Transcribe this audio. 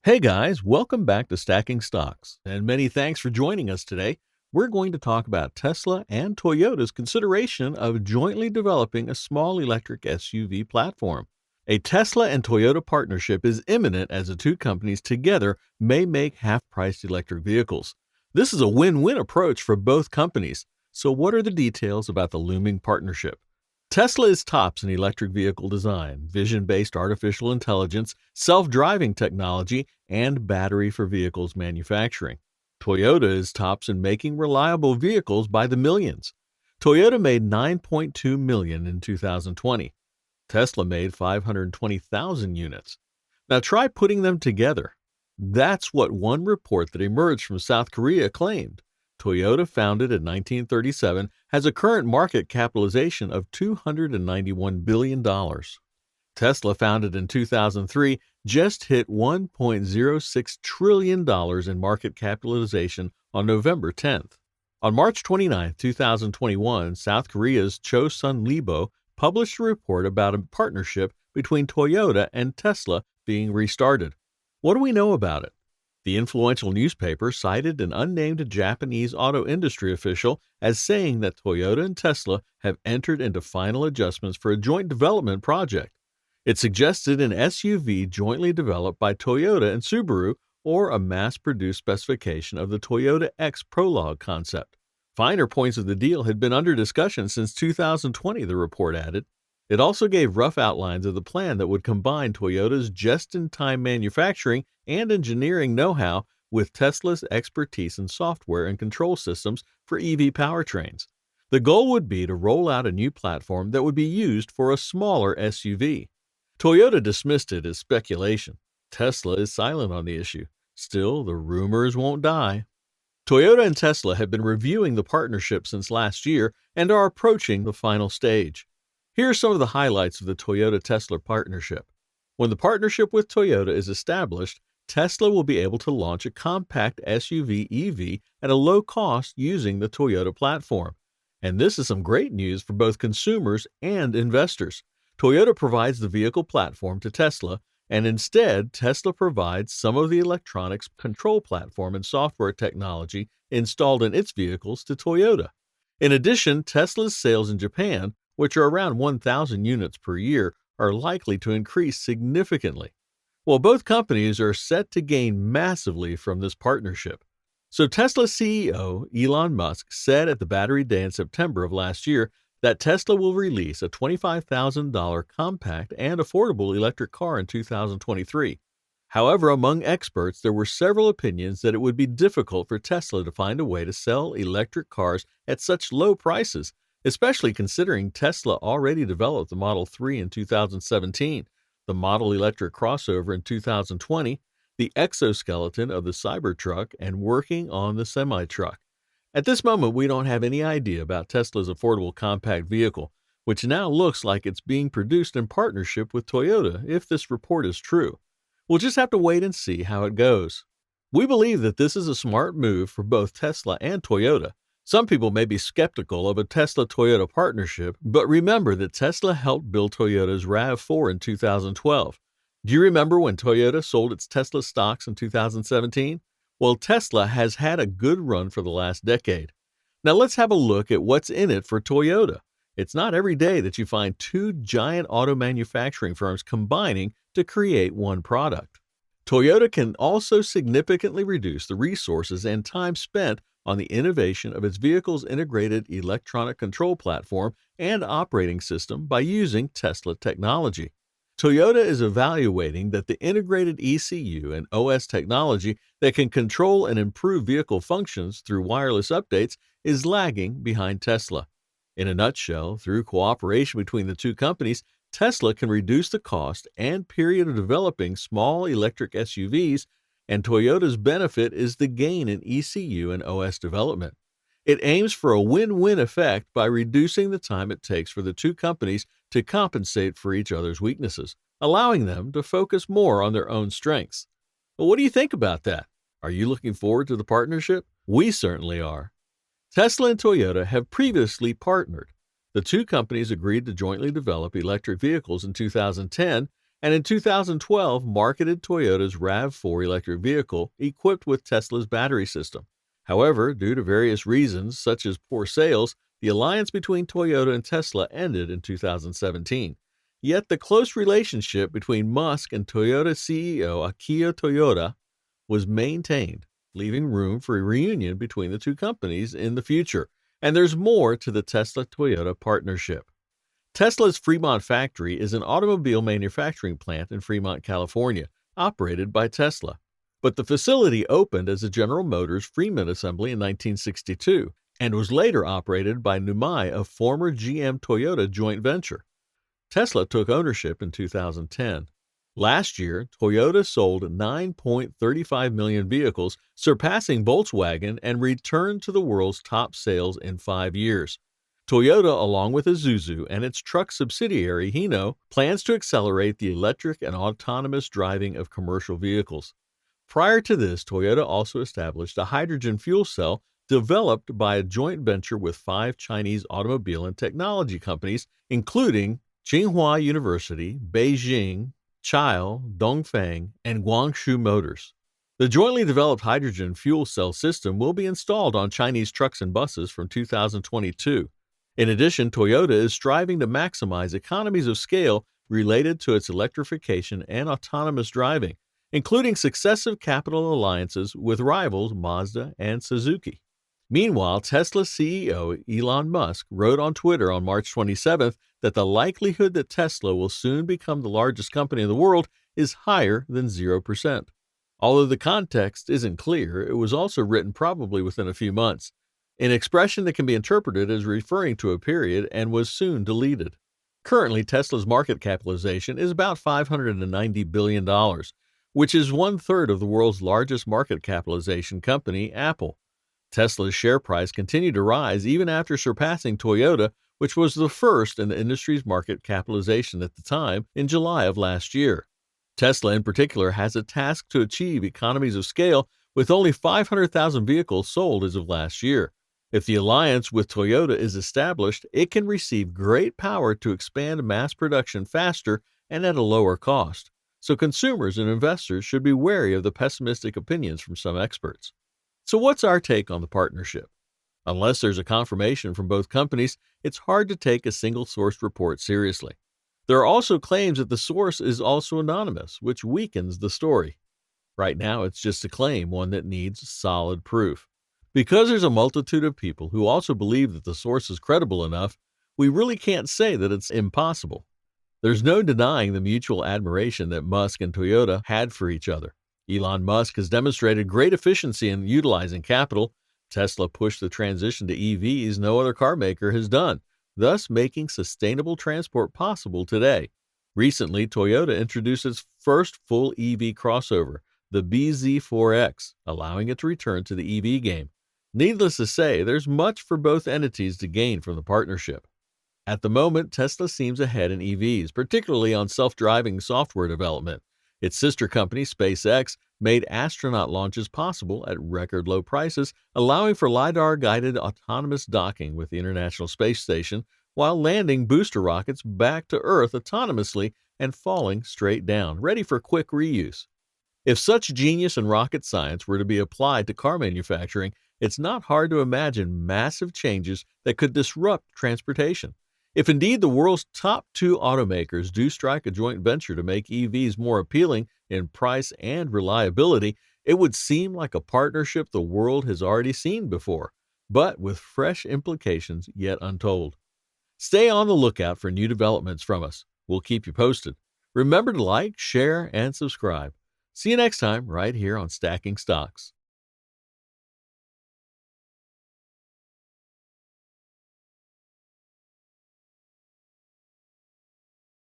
Hey guys, welcome back to Stacking Stocks, and many thanks for joining us today. We're going to talk about Tesla and Toyota's consideration of jointly developing a small electric SUV platform. A Tesla and Toyota partnership is imminent as the two companies together may make half-priced electric vehicles. This is a win-win approach for both companies. So what are the details about the looming partnership? Tesla is tops in electric vehicle design, vision-based artificial intelligence, self-driving technology, and battery for vehicles manufacturing. Toyota is tops in making reliable vehicles by the millions. Toyota made 9.2 million in 2020. Tesla made 520,000 units. Now try putting them together. That's what one report that emerged from South Korea claimed. Toyota, founded in 1937, has a current market capitalization of $291 billion. Tesla, founded in 2003, just hit $1.06 trillion in market capitalization on November 10th. On March 29, 2021, South Korea's Chosun Ilbo published a report about a partnership between Toyota and Tesla being restarted. What do we know about it? The influential newspaper cited an unnamed Japanese auto industry official as saying that Toyota and Tesla have entered into final adjustments for a joint development project. It suggested an SUV jointly developed by Toyota and Subaru, or a mass-produced specification of the Toyota X Prologue concept. Finer points of the deal had been under discussion since 2020, the report added. It also gave rough outlines of the plan that would combine Toyota's just-in-time manufacturing and engineering know-how with Tesla's expertise in software and control systems for EV powertrains. The goal would be to roll out a new platform that would be used for a smaller SUV. Toyota dismissed it as speculation. Tesla is silent on the issue. Still, the rumors won't die. Toyota and Tesla have been reviewing the partnership since last year and are approaching the final stage. Here are some of the highlights of the Toyota-Tesla partnership. When the partnership with Toyota is established, Tesla will be able to launch a compact SUV EV at a low cost using the Toyota platform. And this is some great news for both consumers and investors. Toyota provides the vehicle platform to Tesla, and instead, Tesla provides some of the electronics control platform and software technology installed in its vehicles to Toyota. In addition, Tesla's sales in Japan, which are around 1,000 units per year, are likely to increase significantly. Well, both companies are set to gain massively from this partnership. So Tesla CEO Elon Musk said at the Battery Day in September of last year that Tesla will release a $25,000 compact and affordable electric car in 2023. However, among experts, there were several opinions that it would be difficult for Tesla to find a way to sell electric cars at such low prices, especially considering Tesla already developed the Model 3 in 2017, the Model Electric crossover in 2020, the exoskeleton of the Cybertruck, and working on the semi-truck. At this moment, we don't have any idea about Tesla's affordable compact vehicle, which now looks like it's being produced in partnership with Toyota, if this report is true. We'll just have to wait and see how it goes. We believe that this is a smart move for both Tesla and Toyota. Some people may be skeptical of a Tesla-Toyota partnership, but remember that Tesla helped build Toyota's RAV4 in 2012. Do you remember when Toyota sold its Tesla stocks in 2017? Well, Tesla has had a good run for the last decade. Now let's have a look at what's in it for Toyota. It's not every day that you find two giant auto manufacturing firms combining to create one product. Toyota can also significantly reduce the resources and time spent on the innovation of its vehicle's integrated electronic control platform and operating system by using Tesla technology. Toyota is evaluating that the integrated ECU and OS technology that can control and improve vehicle functions through wireless updates is lagging behind Tesla. In a nutshell, through cooperation between the two companies, Tesla can reduce the cost and period of developing small electric SUVs, and Toyota's benefit is the gain in ECU and OS development. It aims for a win-win effect by reducing the time it takes for the two companies to compensate for each other's weaknesses, allowing them to focus more on their own strengths. Well, what do you think about that? Are you looking forward to the partnership? We certainly are. Tesla and Toyota have previously partnered. The two companies agreed to jointly develop electric vehicles in 2010, and in 2012 marketed Toyota's RAV4 electric vehicle equipped with Tesla's battery system. However, due to various reasons such as poor sales, the alliance between Toyota and Tesla ended in 2017. Yet the close relationship between Musk and Toyota CEO Akio Toyoda was maintained, leaving room for a reunion between the two companies in the future. And there's more to the Tesla-Toyota partnership. Tesla's Fremont factory is an automobile manufacturing plant in Fremont, California, operated by Tesla. But the facility opened as a General Motors Fremont assembly in 1962 and was later operated by Numai, a former GM Toyota joint venture. Tesla took ownership in 2010. Last year, Toyota sold 9.35 million vehicles, surpassing Volkswagen and returned to the world's top sales in 5 years. Toyota, along with Isuzu and its truck subsidiary Hino, plans to accelerate the electric and autonomous driving of commercial vehicles. Prior to this, Toyota also established a hydrogen fuel cell developed by a joint venture with 5 Chinese automobile and technology companies, including Tsinghua University, Beijing, Chile, Dongfeng, and Guangzhou Motors. The jointly developed hydrogen fuel cell system will be installed on Chinese trucks and buses from 2022. In addition, Toyota is striving to maximize economies of scale related to its electrification and autonomous driving, including successive capital alliances with rivals Mazda and Suzuki. Meanwhile, Tesla CEO Elon Musk wrote on Twitter on March 27th that the likelihood that Tesla will soon become the largest company in the world is higher than 0%. Although the context isn't clear, it was also written probably within a few months, an expression that can be interpreted as referring to a period and was soon deleted. Currently, Tesla's market capitalization is about $590 billion, which is one-third of the world's largest market capitalization company, Apple. Tesla's share price continued to rise even after surpassing Toyota, which was the first in the industry's market capitalization at the time, in July of last year. Tesla, in particular, has a task to achieve economies of scale with only 500,000 vehicles sold as of last year. If the alliance with Toyota is established, it can receive great power to expand mass production faster and at a lower cost. So consumers and investors should be wary of the pessimistic opinions from some experts. So what's our take on the partnership? Unless there's a confirmation from both companies, it's hard to take a single-sourced report seriously. There are also claims that the source is also anonymous, which weakens the story. Right now, it's just a claim, one that needs solid proof. Because there's a multitude of people who also believe that the source is credible enough, we really can't say that it's impossible. There's no denying the mutual admiration that Musk and Toyota had for each other. Elon Musk has demonstrated great efficiency in utilizing capital. Tesla pushed the transition to EVs no other car maker has done, thus making sustainable transport possible today. Recently, Toyota introduced its first full EV crossover, the BZ4X, allowing it to return to the EV game. Needless to say, there's much for both entities to gain from the partnership. At the moment, Tesla seems ahead in EVs, particularly on self-driving software development. Its sister company, SpaceX, made astronaut launches possible at record low prices, allowing for LiDAR-guided autonomous docking with the International Space Station while landing booster rockets back to Earth autonomously and falling straight down, ready for quick reuse. If such genius in rocket science were to be applied to car manufacturing, it's not hard to imagine massive changes that could disrupt transportation. If indeed the world's top 2 automakers do strike a joint venture to make EVs more appealing in price and reliability, it would seem like a partnership the world has already seen before, but with fresh implications yet untold. Stay on the lookout for new developments from us. We'll keep you posted. Remember to like, share, and subscribe. See you next time right here on Stacking Stocks.